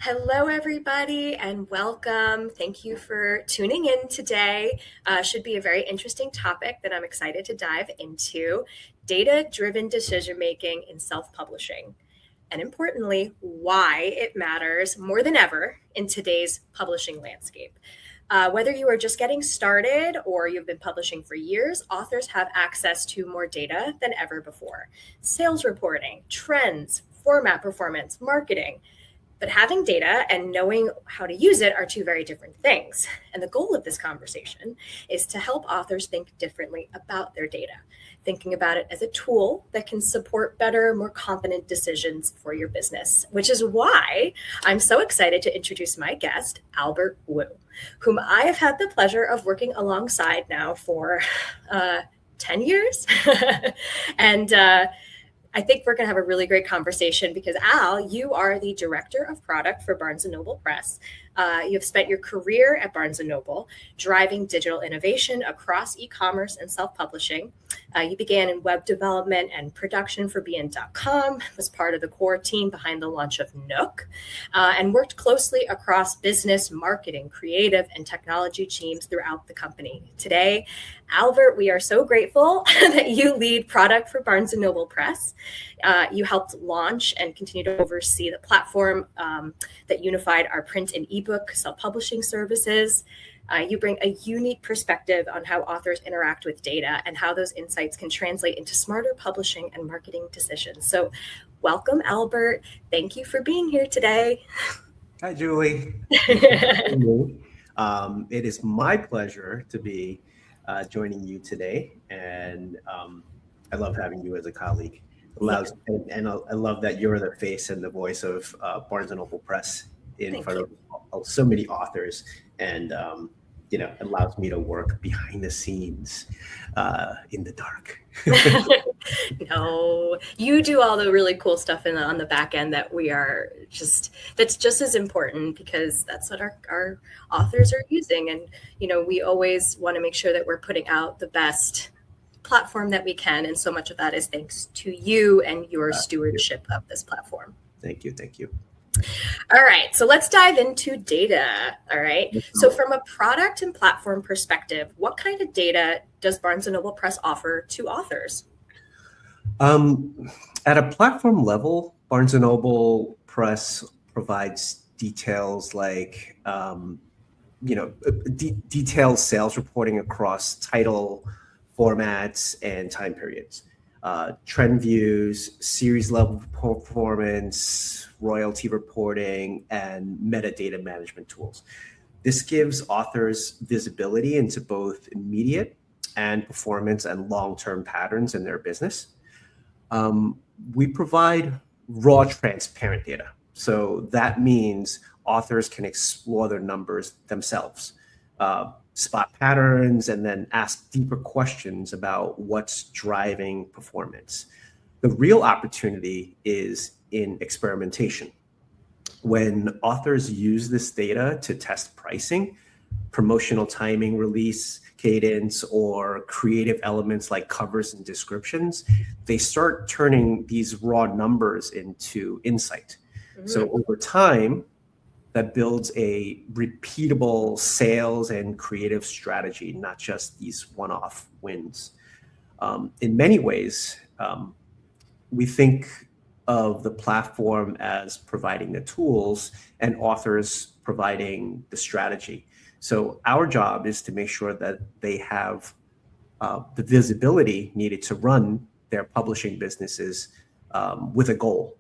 Hello, everybody, and welcome. Thank you for tuning in today. Should be a very interesting topic that I'm excited to dive into: data-driven decision-making in self-publishing, and importantly, why it matters more than ever in today's publishing landscape. Whether you are just getting started or you've been publishing for years, authors have access to more data than ever before. Sales reporting, trends, format performance, marketing. But having data and knowing how to use it are two very different things. And the goal of this conversation is to help authors think differently about their data, thinking about it as a tool that can support better, more confident decisions for your business, which is why I'm so excited to introduce my guest, Albert Wu, whom I have had the pleasure of working alongside now for 10 years. and I think we're going to have a really great conversation because, Al, you are the director of product for Barnes & Noble Press. You have spent your career at Barnes & Noble driving digital innovation across e-commerce and self-publishing. You began in web development and production for B&N.com, was part of the core team behind the launch of Nook, and worked closely across business, marketing, creative, and technology teams throughout the company. Today, Albert, we are so grateful that you lead product for Barnes & Noble Press. You helped launch and continue to oversee the platform that unified our print and ebook self-publishing services. You bring a unique perspective on how authors interact with data and how those insights can translate into smarter publishing and marketing decisions. So welcome, Albert. Thank you for being here today. Hi, Julie. It is my pleasure to be joining you today, and I love having you as a colleague. I love that you're the face and the voice of Barnes & Noble Press in front of so many authors, and allows me to work behind the scenes in the dark. No, you do all the really cool stuff on the back end that's just as important, because that's what our authors are using. And, we always want to make sure that we're putting out the best platform that we can. And so much of that is thanks to you and your stewardship of this platform. Thank you. All right, so let's dive into data. All right, so from a product and platform perspective, what kind of data does Barnes & Noble Press offer to authors? At a platform level, Barnes & Noble Press provides details like, detailed sales reporting across title, formats, and time periods. Trend views, series level performance, royalty reporting, and metadata management tools. This gives authors visibility into both immediate and performance and long-term patterns in their business. We provide raw, transparent data. So that means authors can explore their numbers themselves, spot patterns, and then ask deeper questions about what's driving performance. The real opportunity is in experimentation. When authors use this data to test pricing, promotional timing, release cadence, or creative elements like covers and descriptions, they start turning these raw numbers into insight. Mm-hmm. So over time, that builds a repeatable sales and creative strategy, not just these one-off wins. In many ways, we think of the platform as providing the tools and authors providing the strategy. So our job is to make sure that they have the visibility needed to run their publishing businesses with a goal.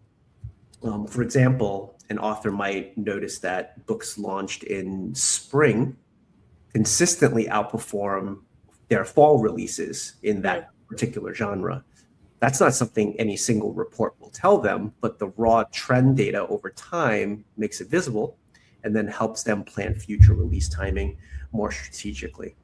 For example, an author might notice that books launched in spring consistently outperform their fall releases in that particular genre. That's not something any single report will tell them, but the raw trend data over time makes it visible and then helps them plan future release timing more strategically.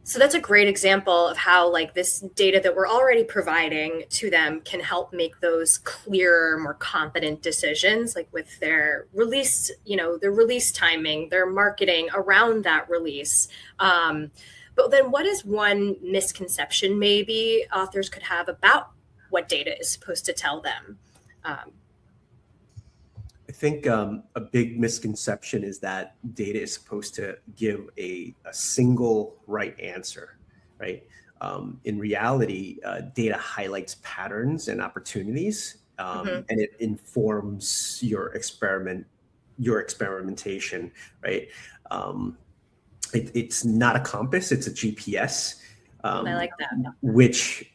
So that's a great example of how this data that we're already providing to them can help make those clearer, more confident decisions, with their release, their release timing, their marketing around that release. But then what is one misconception maybe authors could have about what data is supposed to tell them? I think a big misconception is that data is supposed to give a single right answer, right? In reality, data highlights patterns and opportunities, and it informs your experimentation, right? Um, it's not a compass; it's a GPS, I um, like that. which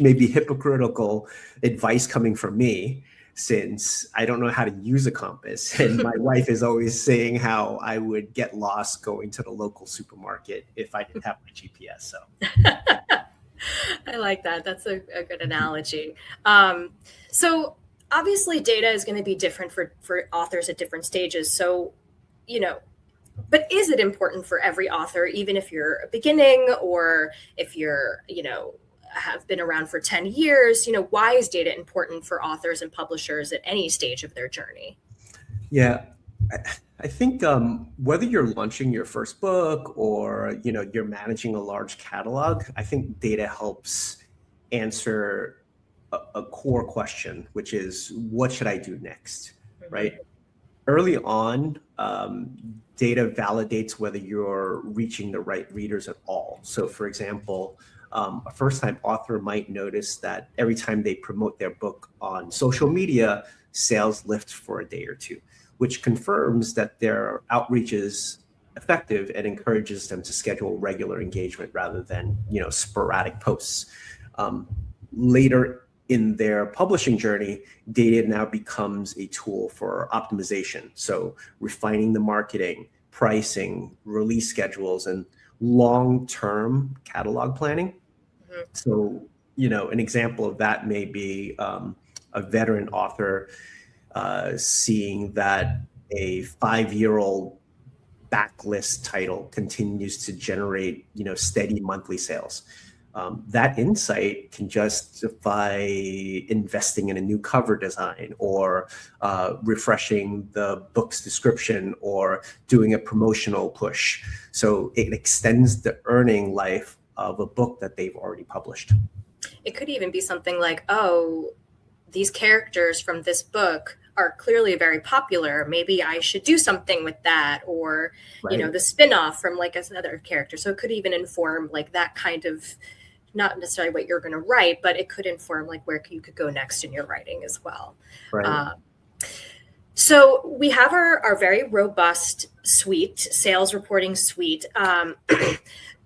may be hypocritical advice coming from me, since I don't know how to use a compass, and my wife is always saying how I would get lost going to the local supermarket if I didn't have my GPS. So I like that. That's a good analogy. So obviously data is going to be different for authors at different stages. So, you know, but is it important for every author, even if you're beginning or if you're, have been around for 10 years? Why is data important for authors and publishers at any stage of their journey? yeah, I think whether you're launching your first book or you're managing a large catalog, I think data helps answer a core question, which is what should I do next, right? Early on, data validates whether you're reaching the right readers at all. So, for example, a first-time author might notice that every time they promote their book on social media, sales lift for a day or two, which confirms that their outreach is effective and encourages them to schedule regular engagement rather than sporadic posts. Later in their publishing journey, data now becomes a tool for optimization. So refining the marketing, pricing, release schedules, and long-term catalog planning. So, an example of that may be a veteran author seeing that a 5-year-old backlist title continues to generate, steady monthly sales. That insight can justify investing in a new cover design or refreshing the book's description or doing a promotional push. So it extends the earning life of a book that they've already published. It could even be something like, oh, these characters from this book are clearly very popular. Maybe I should do something with that, or, Right. the spin-off from like another character. So it could even inform like that kind of, not necessarily what you're going to write, but it could inform like where you could go next in your writing as well. Right. So we have our very robust suite, sales reporting suite.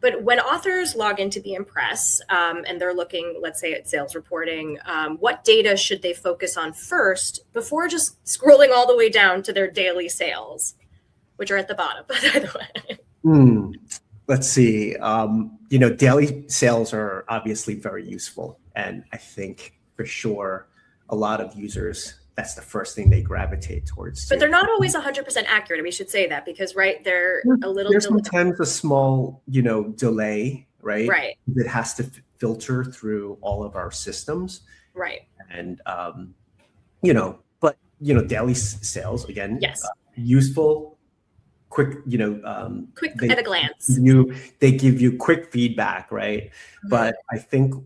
But when authors log into B&N Press and they're looking, let's say, at sales reporting, what data should they focus on first before just scrolling all the way down to their daily sales, which are at the bottom, by the way? Let's see. Daily sales are obviously very useful. And I think for sure, a lot of users, that's the first thing they gravitate towards. But they're not always 100% accurate. We should say that because, right, they're a little... There's sometimes a small, delay, right? Right. That has to filter through all of our systems. Right. And, daily sales, again, yes, useful. Quick, quick at a glance. They give you quick feedback, right? But I think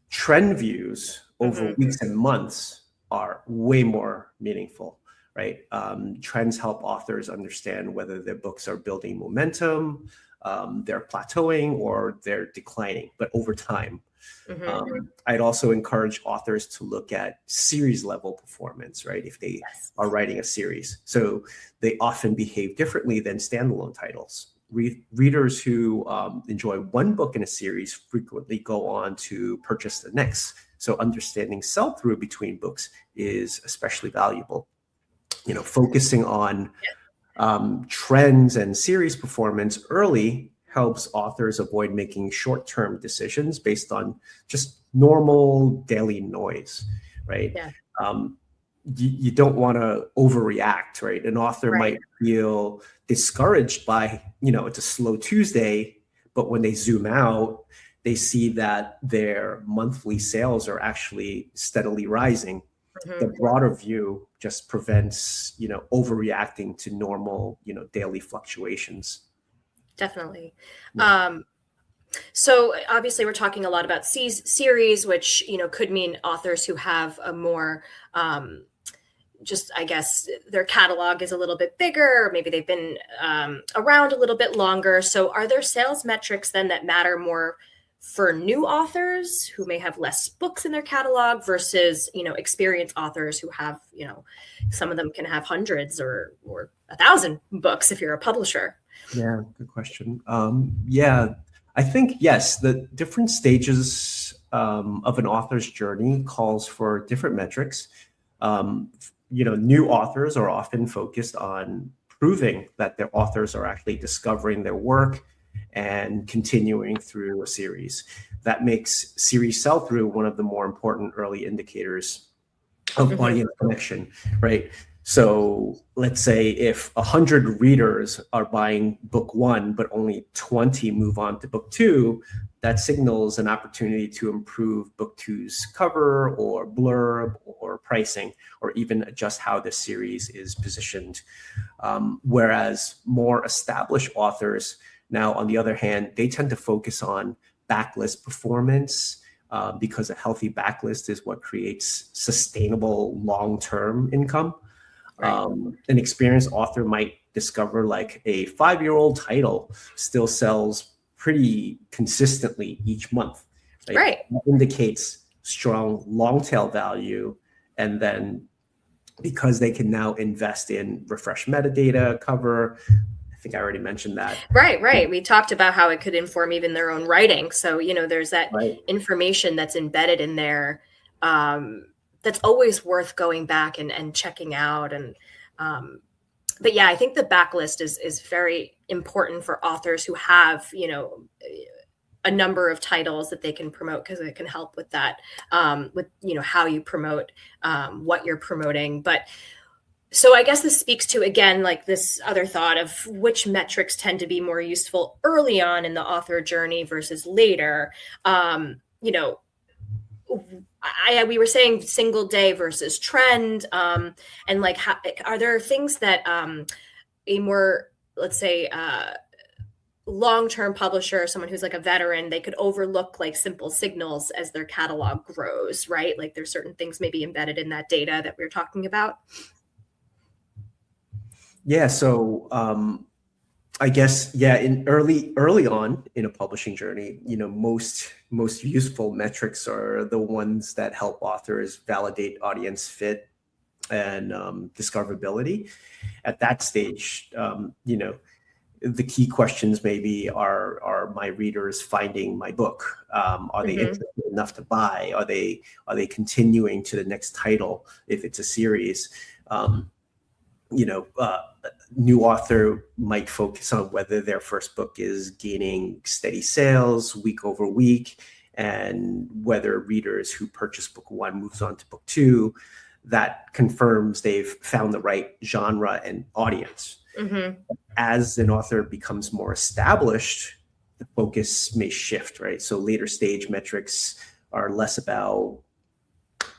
trend views over weeks and months are way more meaningful, right? Trends help authors understand whether their books are building momentum, they're plateauing, or they're declining, but over time. I'd also encourage authors to look at series level performance, right? If they are writing a series. So they often behave differently than standalone titles. Readers who enjoy one book in a series frequently go on to purchase the next. So understanding sell-through between books is especially valuable. Focusing on trends and series performance early helps authors avoid making short-term decisions based on just normal daily noise, right? Yeah. You don't want to overreact, right? An author might feel discouraged by, it's a slow Tuesday, but when they zoom out, they see that their monthly sales are actually steadily rising. The broader view just prevents, overreacting to normal, daily fluctuations. Definitely. Yeah. So obviously we're talking a lot about series, which, could mean authors who have a more just, I guess, their catalog is a little bit bigger, or maybe they've been around a little bit longer. So are there sales metrics then that matter more for new authors who may have less books in their catalog versus, experienced authors who have, some of them can have hundreds or 1,000 books if you're a publisher? Yeah, good question. I think, yes, the different stages of an author's journey calls for different metrics. New authors are often focused on proving that their authors are actually discovering their work and continuing through a series. That makes series sell-through one of the more important early indicators of audience connection, right? So let's say if 100 readers are buying book 1, but only 20 move on to book 2, that signals an opportunity to improve book 2's cover or blurb or pricing, or even adjust how the series is positioned. Whereas more established authors, now, on the other hand, they tend to focus on backlist performance because a healthy backlist is what creates sustainable long-term income. Right. An experienced author might discover like a 5-year-old title still sells pretty consistently each month. Right? That indicates strong long-tail value. And then because they can now invest in refresh metadata cover, I think I already mentioned that. Right. We talked about how it could inform even their own writing. So, there's that information that's embedded in there that's always worth going back and checking out. And but yeah, I think the backlist is very important for authors who have, a number of titles that they can promote, because it can help with that, with, how you promote what you're promoting. But so I guess this speaks to, again, like this other thought of which metrics tend to be more useful early on in the author journey versus later. We were saying single day versus trend, and like, are there things that a more, let's say, long-term publisher, someone who's like a veteran, they could overlook like simple signals as their catalog grows, right? Like there's certain things maybe embedded in that data that we're talking about. Yeah, so I guess, in early on in a publishing journey, most useful metrics are the ones that help authors validate audience fit and discoverability. At that stage, the key questions maybe are my readers finding my book? Are they interested enough to buy? Are they continuing to the next title if it's a series? New author might focus on whether their first book is gaining steady sales week over week, and whether readers who purchase book 1 moves on to book 2. That confirms they've found the right genre and audience. As an author becomes more established, the focus may shift, right? So later stage metrics are less about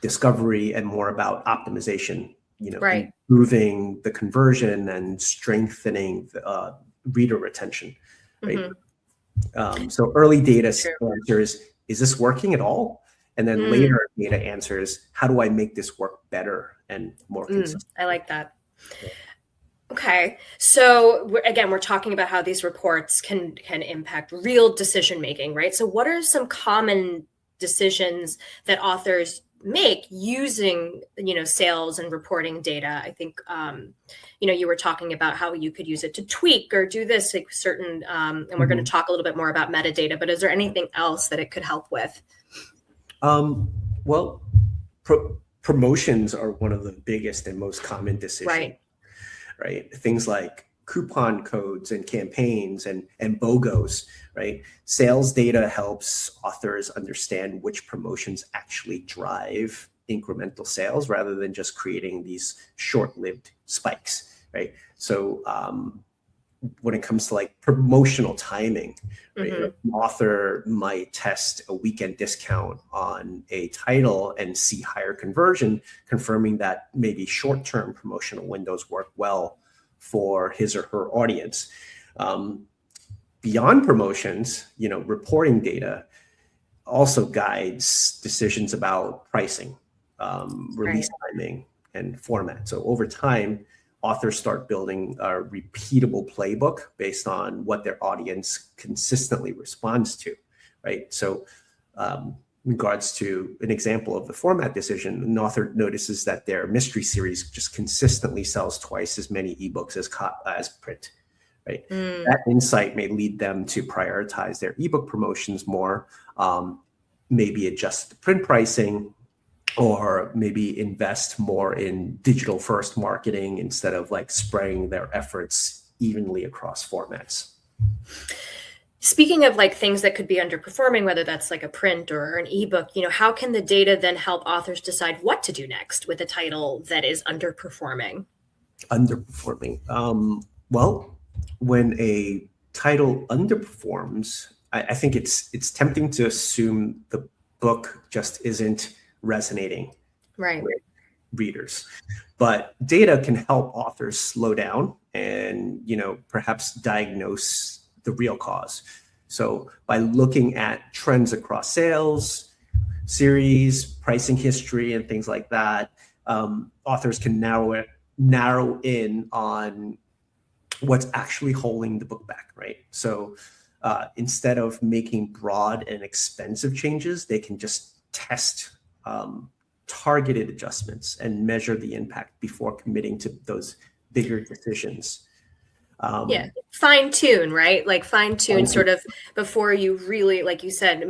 discovery and more about optimization. Improving the conversion and strengthening the reader retention, right? So early data answers, is this working at all? And then later data answers, how do I make this work better and more consistent? I like that. Okay. So we're talking about how these reports can impact real decision making, right? So what are some common decisions that authors make using, sales and reporting data? I think, you were talking about how you could use it to tweak or do this, like certain, and we're going to talk a little bit more about metadata, but is there anything else that it could help with? Well, promotions are one of the biggest and most common decisions, right? Things like coupon codes and campaigns and BOGOs, right? Sales data helps authors understand which promotions actually drive incremental sales rather than just creating these short-lived spikes, right? So when it comes to like promotional timing, right, an author might test a weekend discount on a title and see higher conversion, confirming that maybe short-term promotional windows work well for his or her audience. Beyond promotions, reporting data also guides decisions about pricing, release timing, and format. So over time, authors start building a repeatable playbook based on what their audience consistently responds to, right? So in regards to an example of the format decision, an author notices that their mystery series just consistently sells twice as many ebooks as print, right? That insight may lead them to prioritize their ebook promotions more, maybe adjust the print pricing, or maybe invest more in digital first marketing instead of like spreading their efforts evenly across formats. Speaking of like things that could be underperforming, whether that's like a print or an ebook, how can the data then help authors decide what to do next with a title that is underperforming? Well, when a title underperforms, I think it's tempting to assume the book just isn't resonating with readers. But data can help authors slow down and, perhaps diagnose the real cause. So by looking at trends across sales, series, pricing history, and things like that, authors can narrow in on what's actually holding the book back, right? So instead of making broad and expensive changes, they can just test targeted adjustments and measure the impact before committing to those bigger decisions. Fine tune, right? Like fine tune sort of before you really, like you said,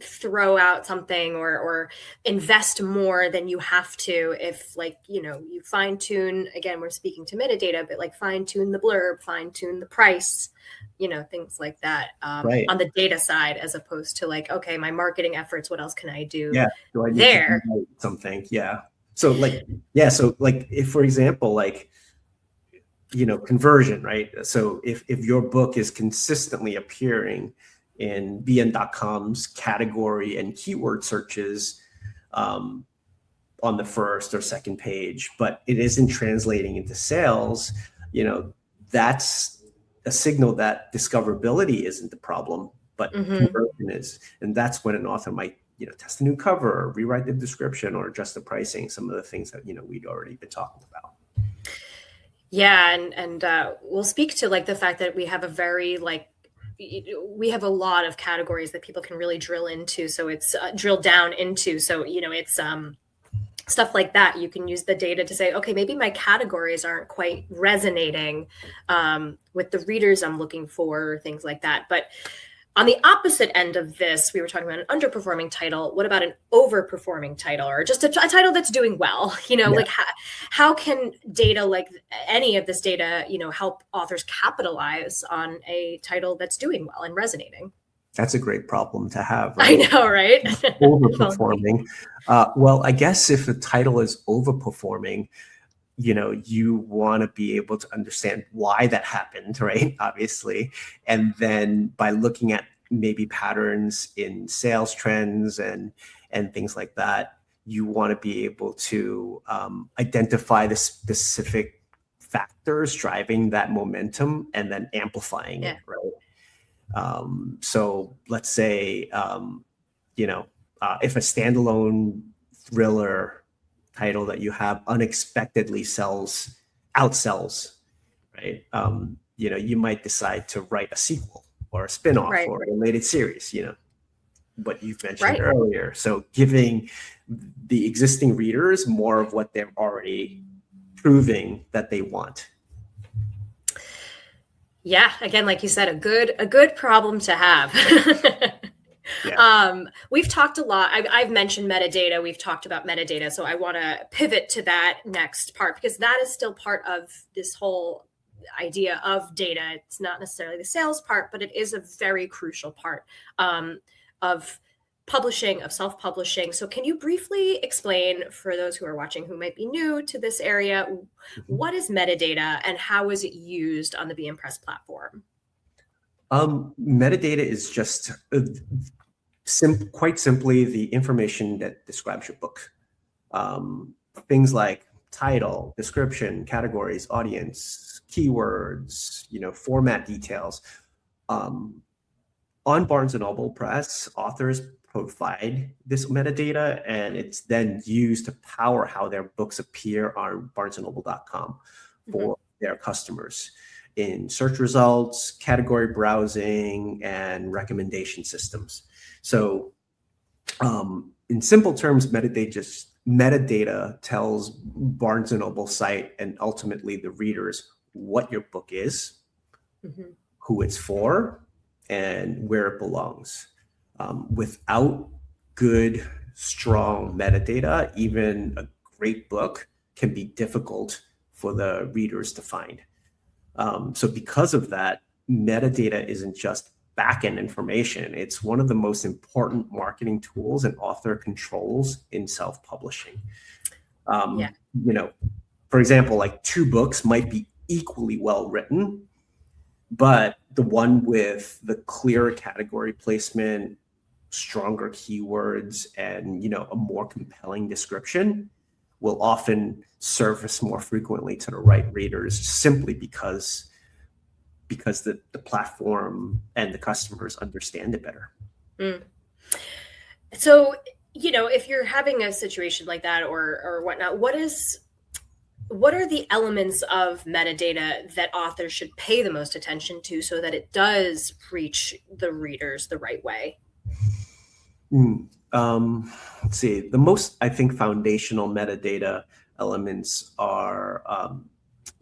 throw out something or invest more than you have to. If you fine tune, again, we're speaking to metadata, but like fine tune the blurb, fine tune the price, things like that on the data side, as opposed to like, okay, my marketing efforts, what else can I do? Do I need there? to do something? So if, for example, conversion, right? So if your book is consistently appearing in BN.com's category and keyword searches on the first or second page, but it isn't translating into sales, that's a signal that discoverability isn't the problem, but conversion is. And that's when an author might, test a new cover, or rewrite the description, or adjust the pricing, some of the things that, we'd already been talking about. Yeah, and we'll speak to like the fact that we have we have a lot of categories that people can really drill into. So it's drill down into. So, it's stuff like that. You can use the data to say, okay, maybe my categories aren't quite resonating with the readers I'm looking for, things like that. But on the opposite end of this, we were talking about an underperforming title. What about an overperforming title, or just a title that's doing well? Like how can data, like any of this data, help authors capitalize on a title that's doing well and resonating? That's a great problem to have, right? I know, right? Overperforming. Well, I guess if the title is overperforming, you want to be able to understand why that happened, right? Obviously. And then by looking at maybe patterns in sales trends and things like that, you want to be able to identify the specific factors driving that momentum and then amplifying it, right? So let's say, if a standalone thriller title that you have unexpectedly outsells, right? You might decide to write a sequel or a spin-off or a related series, what you've mentioned earlier. So giving the existing readers more of what they're already proving that they want. Yeah, again, like you said, a good problem to have. We've talked a lot. I've mentioned metadata. We've talked about metadata. So I want to pivot to that next part, because that is still part of this whole idea of data. It's not necessarily the sales part, but it is a very crucial part of publishing, of self-publishing. So can you briefly explain, for those who are watching who might be new to this area, what is metadata and how is it used on the B&N Press platform? Metadata is just quite simply the information that describes your book. Things like title, description, categories, audience, keywords, format details. On Barnes & Noble Press, authors provide this metadata, and it's then used to power how their books appear on barnesandnoble.com for their customers in search results, category browsing, and recommendation systems. So in simple terms, metadata tells Barnes & Noble site and ultimately the readers what your book is, who it's for, and where it belongs. Without good, strong metadata, even a great book can be difficult for the readers to find. So because of that, metadata isn't just back-end information. It's one of the most important marketing tools and author controls in self-publishing. You know, for example, like 2 books might be equally well written, but the one with the clearer category placement, stronger keywords, and, you know, a more compelling description will often surface more frequently to the right readers, simply because the platform and the customers understand it better. So, you know, if you're having a situation like that or whatnot, what are the elements of metadata that authors should pay the most attention to so that it does reach the readers the right way? Let's see. The most, I think, foundational metadata elements are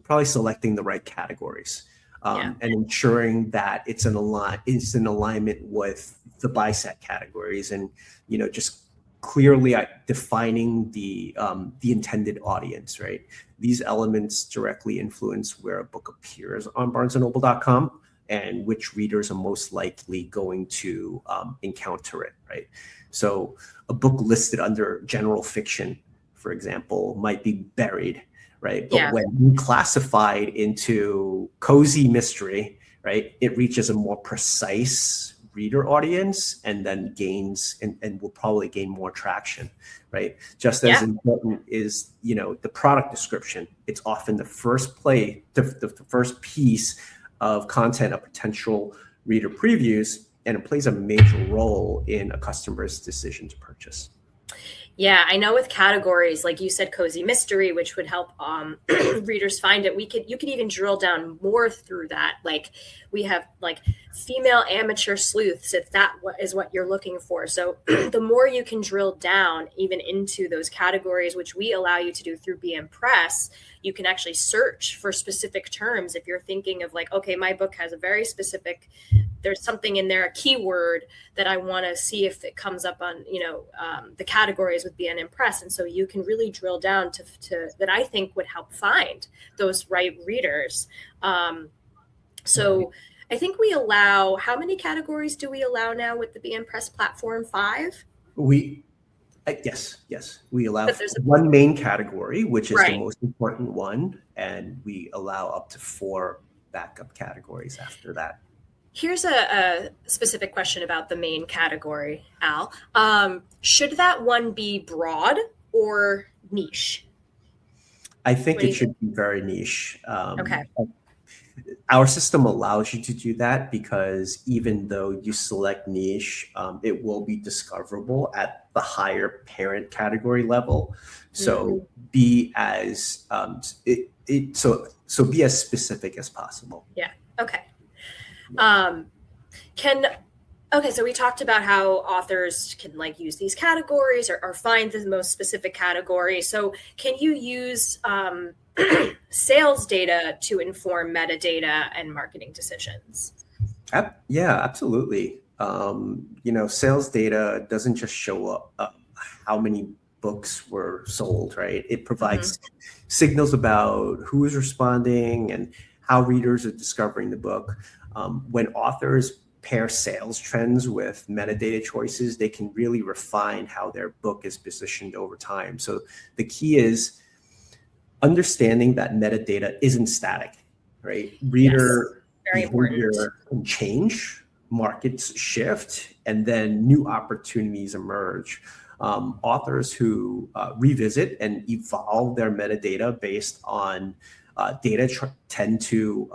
probably selecting the right categories. And ensuring that it's in alignment with the BISAT categories, and, you know, just clearly defining the intended audience, right? These elements directly influence where a book appears on barnesandnoble.com and which readers are most likely going to encounter it, right? So a book listed under general fiction, for example, might be buried, right? But when classified into cozy mystery, right, it reaches a more precise reader audience and then gains and will probably gain more traction, right? Just as important is, you know, the product description. It's often the first the first piece of content a potential reader previews, and it plays a major role in a customer's decision to purchase. Yeah, I know with categories, like you said, cozy mystery, which would help readers find it. You could even drill down more through that. Like we have like female amateur sleuths, if that is what you're looking for. So the more you can drill down even into those categories, which we allow you to do through B&N Press, you can actually search for specific terms. If you're thinking of like, okay, my book has a very specific, there's something in there, a keyword that I want to see if it comes up on, you know, the categories with B&N Press. And so you can really drill down to that I think would help find those right readers. So I think we allow, how many categories do we allow now with the B&N Press platform? 5? Yes. We allow one main category, which is the most important one, and we allow up to 4 backup categories after that. Here's a specific question about the main category, Al. Should that one be broad or niche? I think it should be very niche. Okay. Our system allows you to do that because even though you select niche, it will be discoverable at the higher parent category level. So be as so be as specific as possible. Yeah. Okay. So we talked about how authors can like use these categories or find the most specific category. So can you use sales data to inform metadata and marketing decisions? Yeah, absolutely. You know, sales data doesn't just show up how many books were sold, right? It provides signals about who is responding and how readers are discovering the book. When authors pair sales trends with metadata choices, they can really refine how their book is positioned over time. So the key is understanding that metadata isn't static, right? Reader behavior can change, markets shift, and then new opportunities emerge. Authors who revisit and evolve their metadata based on data tend to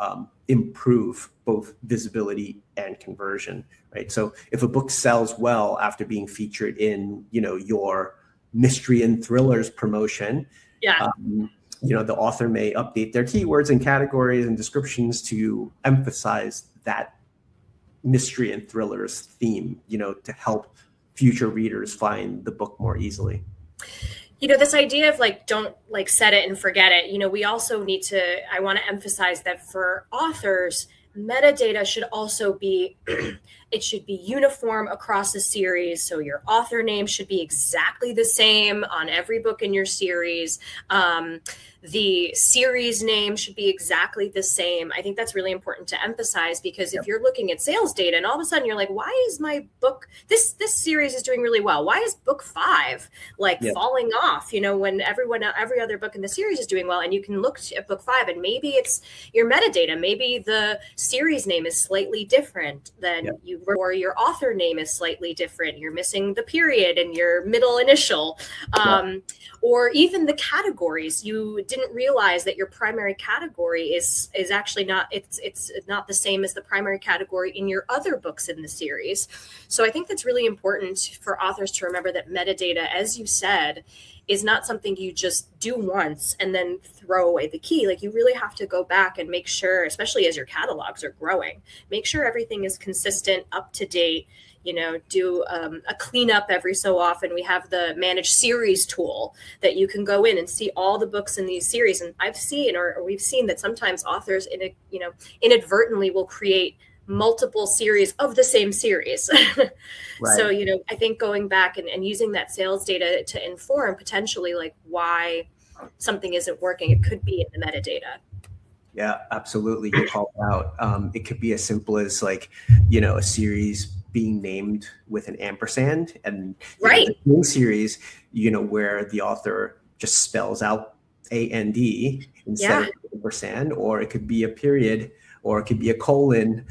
improve both visibility and conversion, right? So if a book sells well after being featured in, your mystery and thrillers promotion, the author may update their keywords and categories and descriptions to emphasize that mystery and thrillers theme, to help future readers find the book more easily. This idea of don't set it and forget it. We also need to, I want to emphasize that for authors, metadata should also be, it should be uniform across the series. So your author name should be exactly the same on every book in your series. The series name should be exactly the same. I think that's really important to emphasize, because if you're looking at sales data and all of a sudden you're like, why is my book, this series is doing really well. Why is book 5 falling off, when every other book in the series is doing well? And you can look at book 5 and maybe it's your metadata. Maybe the series name is slightly different than or your author name is slightly different. You're missing the period in your middle initial, or even the categories. You didn't realize that your primary category is actually not, it's not the same as the primary category in your other books in the series. So I think that's really important for authors to remember that metadata, as you said, is not something you just do once and then throw away the key. You really have to go back and make sure, especially as your catalogs are growing, make sure everything is consistent, up to date. Do a cleanup every so often. We have the managed series tool that you can go in and see all the books in these series. And I've seen, or we've seen, that sometimes authors inadvertently will create multiple series of the same series. Right. So, I think going back and using that sales data to inform potentially why something isn't working, it could be in the metadata. Yeah, absolutely. You called out. It could be as simple as a series being named with an ampersand, and the new series, where the author just spells out AND instead of ampersand, or it could be a period, or it could be a colon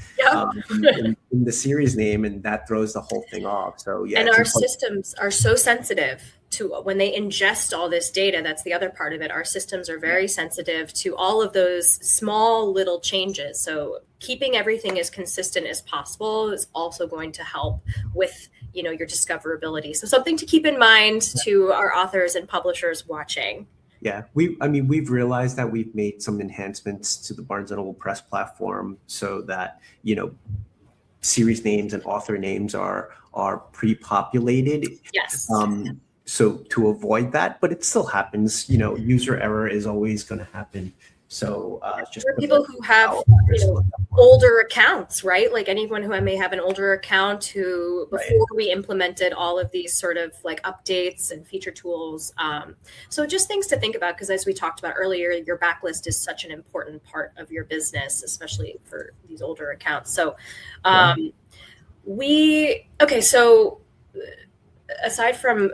in the series name, and that throws the whole thing off. So and our systems are so sensitive to when they ingest all this data. That's the other part of it. Our systems are very sensitive to all of those small little changes. So keeping everything as consistent as possible is also going to help with your discoverability. So something to keep in mind to our authors and publishers watching. Yeah, we've realized that we've made some enhancements to the Barnes & Noble Press platform so that, series names and author names are pre-populated. Yes. So to avoid that, but it still happens, user error is always going to happen. So just for people who have older accounts, right? Anyone who may have an older account who before we implemented all of these sort of updates and feature tools. So just things to think about, because as we talked about earlier, your backlist is such an important part of your business, especially for these older accounts. So so aside from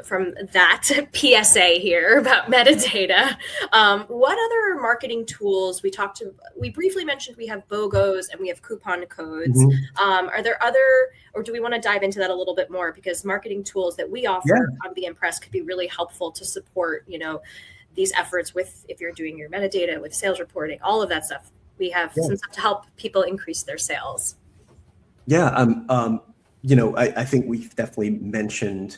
that PSA here about metadata, what other marketing tools we briefly mentioned? We have BOGOs and we have coupon codes. Mm-hmm. Are there other, or do we want to dive into that a little bit more? Because marketing tools that we offer on B&N Press could be really helpful to support, these efforts with, if you're doing your metadata with sales reporting, all of that stuff. We have some stuff to help people increase their sales. I think we've definitely mentioned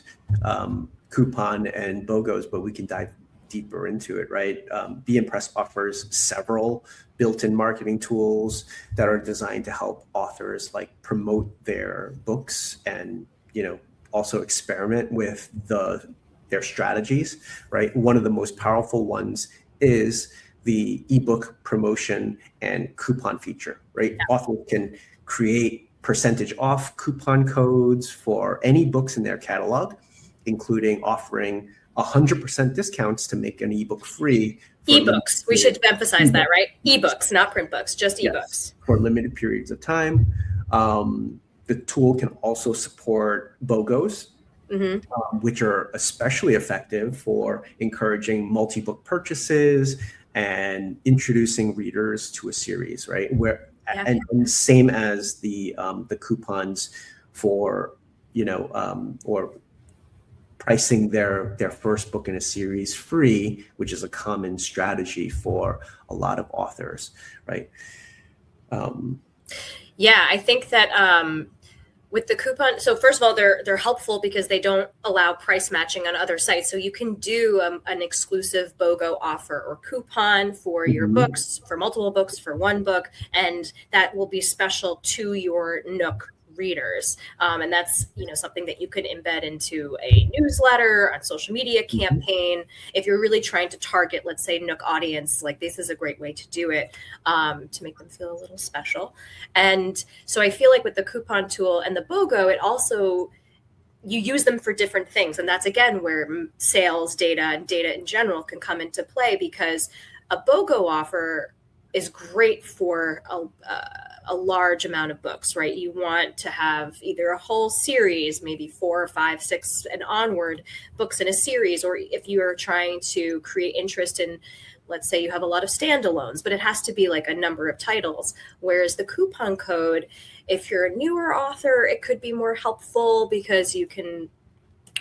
coupon and BOGOs, but we can dive deeper into it, right? B&N Press offers several built-in marketing tools that are designed to help authors promote their books and, also experiment with their strategies, right? One of the most powerful ones is the ebook promotion and coupon feature, right? Yeah. Authors can create percentage off coupon codes for any books in their catalog, including offering 100% discounts to make an ebook free. Ebooks. We should emphasize that, right? Ebooks, not print books, just ebooks. For limited periods of time. The tool can also support BOGOs, which are especially effective for encouraging multi-book purchases and introducing readers to a series, right? And same as the coupons for, or pricing their first book in a series free, which is a common strategy for a lot of authors, right? Yeah, I think that with the coupon, so first of all, they're helpful because they don't allow price matching on other sites. So you can do an exclusive BOGO offer or coupon for your books, for multiple books, for one book, and that will be special to your Nook readers. And that's something that you could embed into a newsletter, a social media campaign. If you're really trying to target, let's say, Nook audience, like this is a great way to do it, to make them feel a little special. And so I feel like with the coupon tool and the BOGO, it also, you use them for different things. And that's, again, where sales data and data in general can come into play, because a BOGO offer is great for a large amount of books, right? You want to have either a whole series, maybe 4, 5, 6 and onward books in a series, or if you are trying to create interest in, let's say you have a lot of standalones, but it has to be like a number of titles. Whereas the coupon code, if you're a newer author, it could be more helpful because you can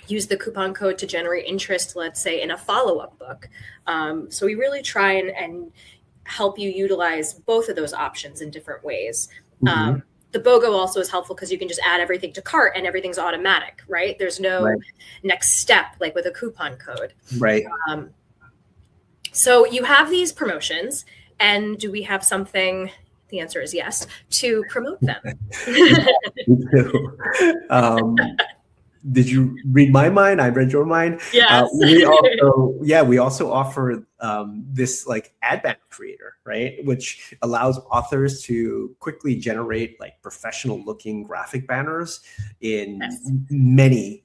use the coupon code to generate interest, let's say, in a follow-up book. So we really try and help you utilize both of those options in different ways. The BOGO also is helpful because you can just add everything to cart and everything's automatic, right? There's no next step like with a coupon code. Right. So you have these promotions, and do we have something? The answer is yes, to promote them. Did you read my mind? I read your mind. Yes. We also offer this like ad banner creator, right? Which allows authors to quickly generate like professional looking graphic banners in many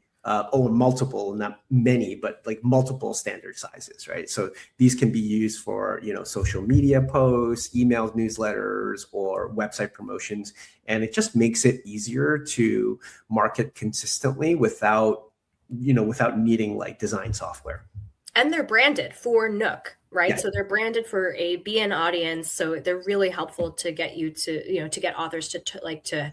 or multiple, not many, but like multiple standard sizes, right? So these can be used for, social media posts, emails, newsletters, or website promotions. And it just makes it easier to market consistently without needing like design software. And they're branded for Nook, right? Yeah. So they're branded for a B&N audience. So they're really helpful to get you to, to get authors to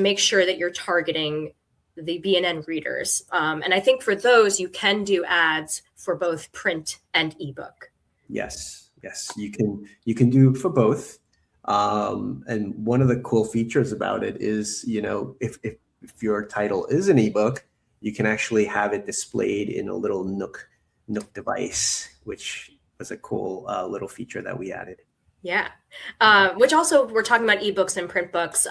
make sure that you're targeting the B&N readers. And I think for those, you can do ads for both print and ebook. Yes, you can do it for both. And one of the cool features about it is, if your title is an ebook, you can actually have it displayed in a little Nook device, which was a cool little feature that we added. Yeah. Which also, we're talking about ebooks and print books.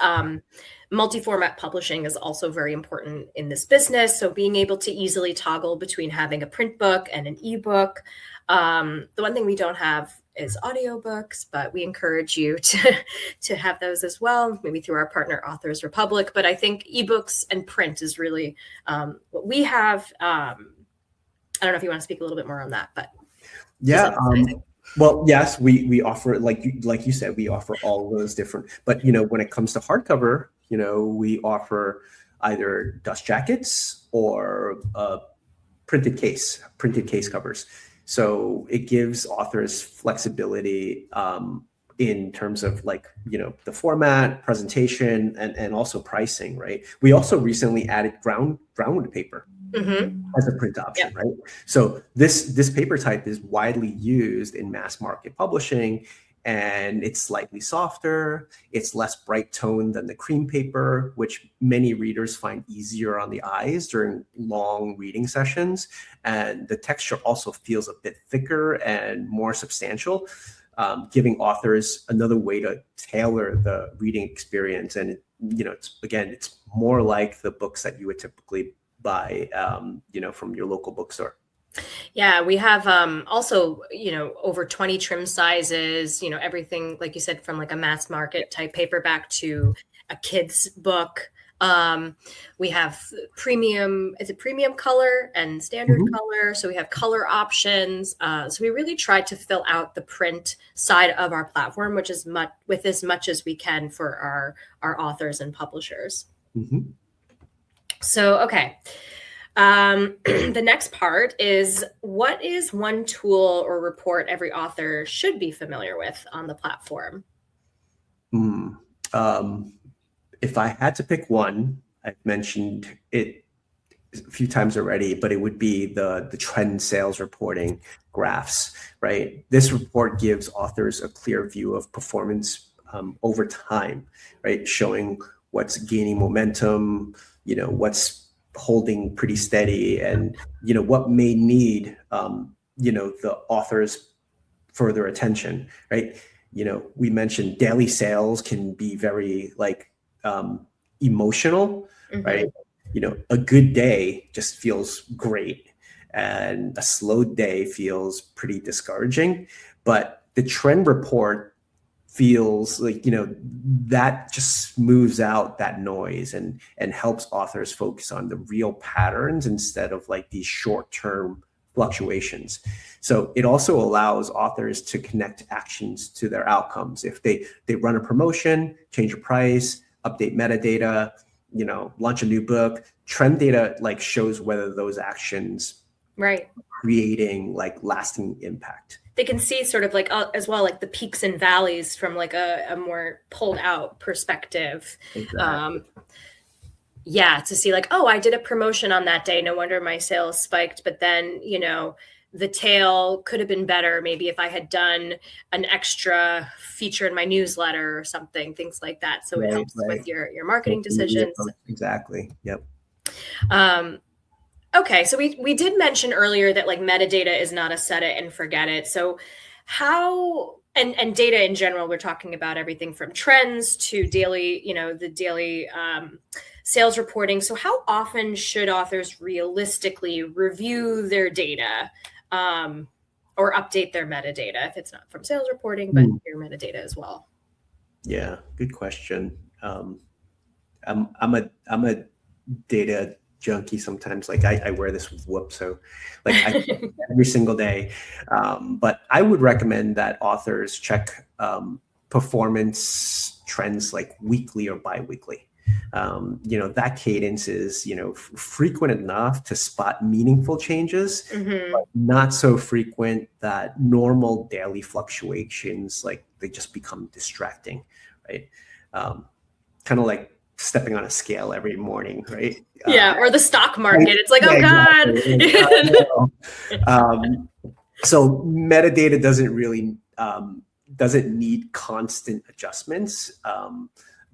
Multi-format publishing is also very important in this business. So being able to easily toggle between having a print book and an ebook. The one thing we don't have is audiobooks, but we encourage you to have those as well, maybe through our partner Authors Republic. But I think ebooks and print is really what we have. I don't know if you want to speak a little bit more on that, but yeah. Well, yes, we offer, like you said, we offer all of those different, but when it comes to hardcover, we offer either dust jackets or printed case covers. So it gives authors flexibility in terms of the format, presentation, and also pricing, right? We also recently added ground paper as a print option, right? So this paper type is widely used in mass market publishing, and it's slightly softer. It's less bright toned than the cream paper, which many readers find easier on the eyes during long reading sessions. And the texture also feels a bit thicker and more substantial, giving authors another way to tailor the reading experience. And it's more like the books that you would typically buy, from your local bookstore. Yeah, we have also, over 20 trim sizes, everything, like you said, from like a mass market type paperback to a kid's book. We have premium color and standard color. So we have color options. So we really try to fill out the print side of our platform, which is with as much as we can for our authors and publishers. So, okay. The next part is, what is one tool or report every author should be familiar with on the platform? If I had to pick one, I've mentioned it a few times already, but it would be the trend sales reporting graphs, right? This report gives authors a clear view of performance over time, right? Showing what's gaining momentum, what's holding pretty steady, and what may need the author's further attention, right? We mentioned daily sales can be very emotional, right? A good day just feels great, and a slow day feels pretty discouraging. But the trend report feels like that just smooths out that noise and helps authors focus on the real patterns instead of like these short-term fluctuations. So it also allows authors to connect actions to their outcomes. If they run a promotion, change a price, update metadata, launch a new book, trend data like shows whether those actions creating like lasting impact. They can see sort of like as well, like the peaks and valleys from like a more pulled out perspective. Exactly. To see like, oh, I did a promotion on that day. No wonder my sales spiked. But then, the tail could have been better. Maybe if I had done an extra feature in my newsletter or something, things like that. So it helps with your marketing decisions. Exactly. Yep. Okay. So we did mention earlier that like metadata is not a set it and forget it. So how, and data in general, we're talking about everything from trends to daily, the daily sales reporting. So how often should authors realistically review their data or update their metadata if it's not from sales reporting, but your metadata as well? Yeah, good question. I'm a data junkie sometimes. Like I wear this whoop, so like I every single day. But I would recommend that authors check performance trends like weekly or bi-weekly. That cadence is frequent enough to spot meaningful changes, but not so frequent that normal daily fluctuations like they just become distracting, right? Kind of like stepping on a scale every morning, right? Or the stock market. It's like, oh God. So metadata doesn't need constant adjustments,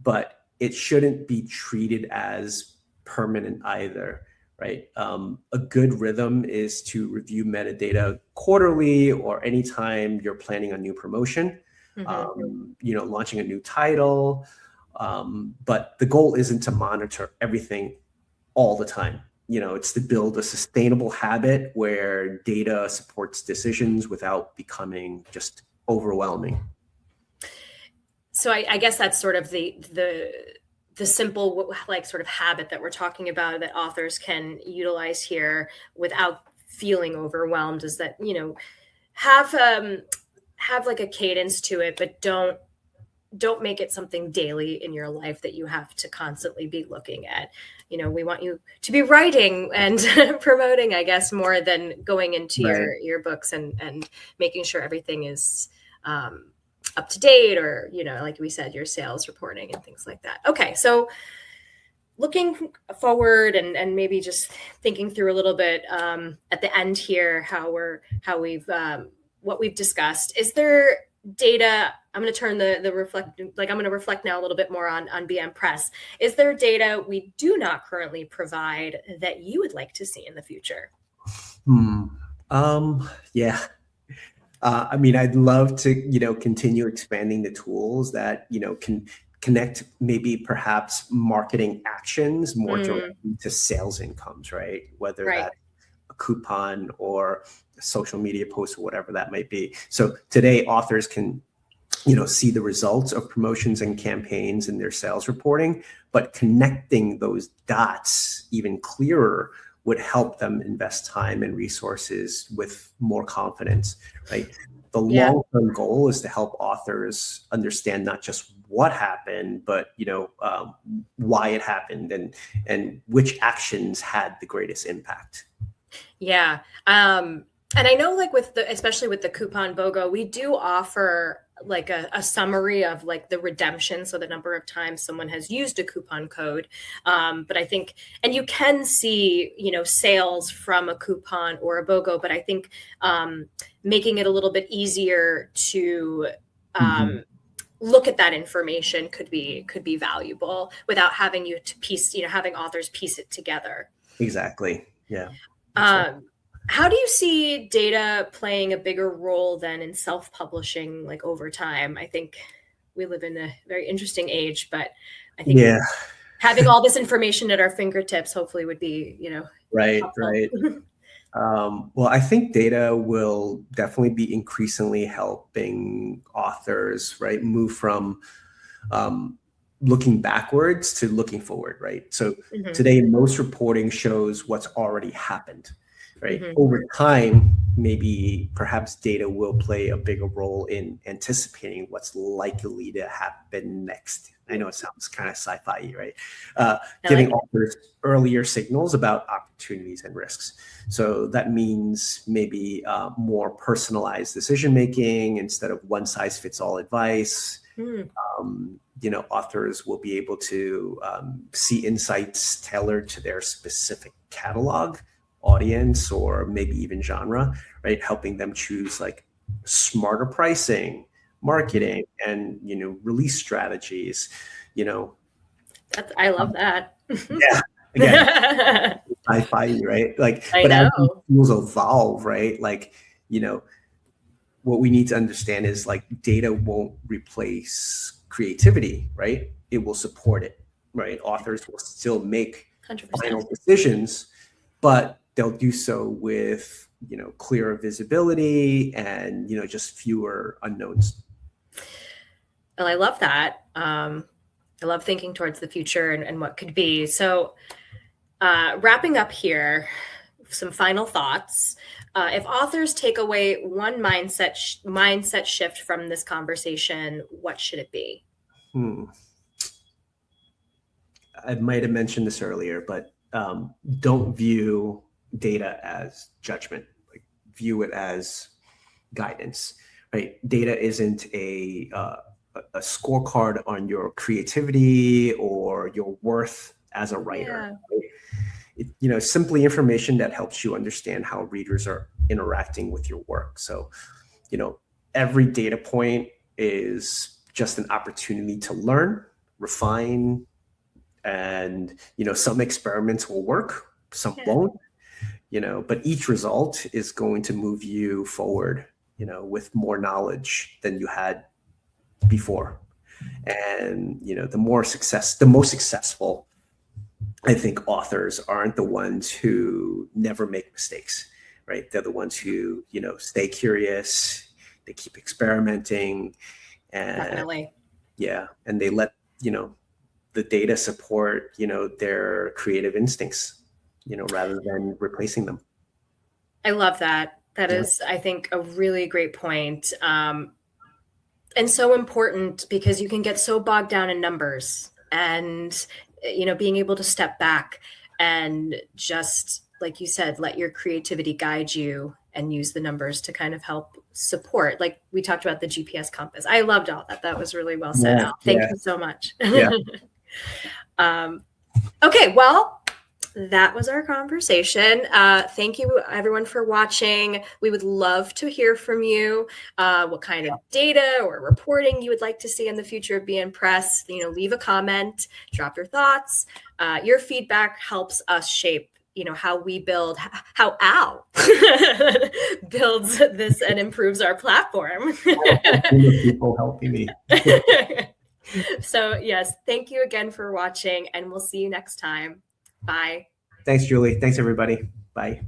but it shouldn't be treated as permanent either, right? A good rhythm is to review metadata quarterly or anytime you're planning a new promotion, launching a new title. But the goal isn't to monitor everything all the time. It's to build a sustainable habit where data supports decisions without becoming just overwhelming. So I guess that's sort of the simple like sort of habit that we're talking about that authors can utilize here without feeling overwhelmed is that, have like a cadence to it, but don't make it something daily in your life that you have to constantly be looking at. We want you to be writing and promoting, I guess, more than going into your books and making sure everything is up to date or, like we said, your sales reporting and things like that. Okay. So looking forward and maybe just thinking through a little bit at the end here, what we've discussed, is there data? I'm going to turn I'm going to reflect now a little bit more on B&N Press. Is there data we do not currently provide that you would like to see in the future? Yeah. I'd love to, continue expanding the tools that, can connect maybe perhaps marketing actions more directly to sales incomes, right? Whether that's a coupon or a social media post or whatever that might be. So today authors can, see the results of promotions and campaigns in their sales reporting, but connecting those dots even clearer would help them invest time and resources with more confidence, right? The long-term goal is to help authors understand not just what happened, but why it happened and which actions had the greatest impact. Yeah. And I know like especially with the coupon BOGO, we do offer like a summary of like the redemption. So the number of times someone has used a coupon code. But I think, and you can see, sales from a coupon or a BOGO, but I think making it a little bit easier to look at that information could be valuable without having you to piece, having authors piece it together. Exactly. Yeah. How do you see data playing a bigger role than in self-publishing, like over time? I think we live in a very interesting age, but I think having all this information at our fingertips hopefully would be, right, helpful. right. Well, I think data will definitely be increasingly helping authors, right, move from looking backwards to looking forward, right? So today, most reporting shows what's already happened, right? Over time, maybe perhaps data will play a bigger role in anticipating what's likely to happen next. I know it sounds kind of sci-fi, right? Giving authors earlier signals about opportunities and risks. So that means maybe more personalized decision-making instead of one-size-fits-all advice. Authors will be able to see insights tailored to their specific catalog, audience, or maybe even genre, right? Helping them choose like smarter pricing, marketing, and release strategies. I love that. Yeah, again, sci-fi, right? Like, but as these tools evolve, right? Like, what we need to understand is like data won't replace creativity, right? It will support it, right? Authors will still make 100% final decisions, but they'll do so with clearer visibility and just fewer unknowns. Well, I love that. I love thinking towards the future and what could be. So wrapping up here, some final thoughts. If authors take away one mindset shift from this conversation, what should it be? I might have mentioned this earlier, but don't view data as judgment. Like, view it as guidance, right? Data isn't a scorecard on your creativity or your worth as a writer. Right? Simply information that helps you understand how readers are interacting with your work. So, every data point is just an opportunity to learn, refine, and some experiments will work, some won't. But each result is going to move you forward, with more knowledge than you had before. And the most successful, I think, authors aren't the ones who never make mistakes, right? They're the ones who stay curious, they keep experimenting, and definitely, and they let the data support their creative instincts, rather than replacing them. I love that. That is, I think, a really great point. And so important, because you can get so bogged down in numbers, and being able to step back and just, like you said, let your creativity guide you and use the numbers to kind of help support. Like we talked about the GPS compass. I loved all that. That was really well said. Thank you so much. Okay, well, that was our conversation. Thank you, everyone, for watching. We would love to hear from you. What kind of data or reporting you would like to see in the future of B&N Press. Leave a comment, drop your thoughts. Your feedback helps us shape how we build, how Al builds this and improves our platform. People helping me. So yes, thank you again for watching, and we'll see you next time. Bye. Thanks, Julie. Thanks, everybody. Bye.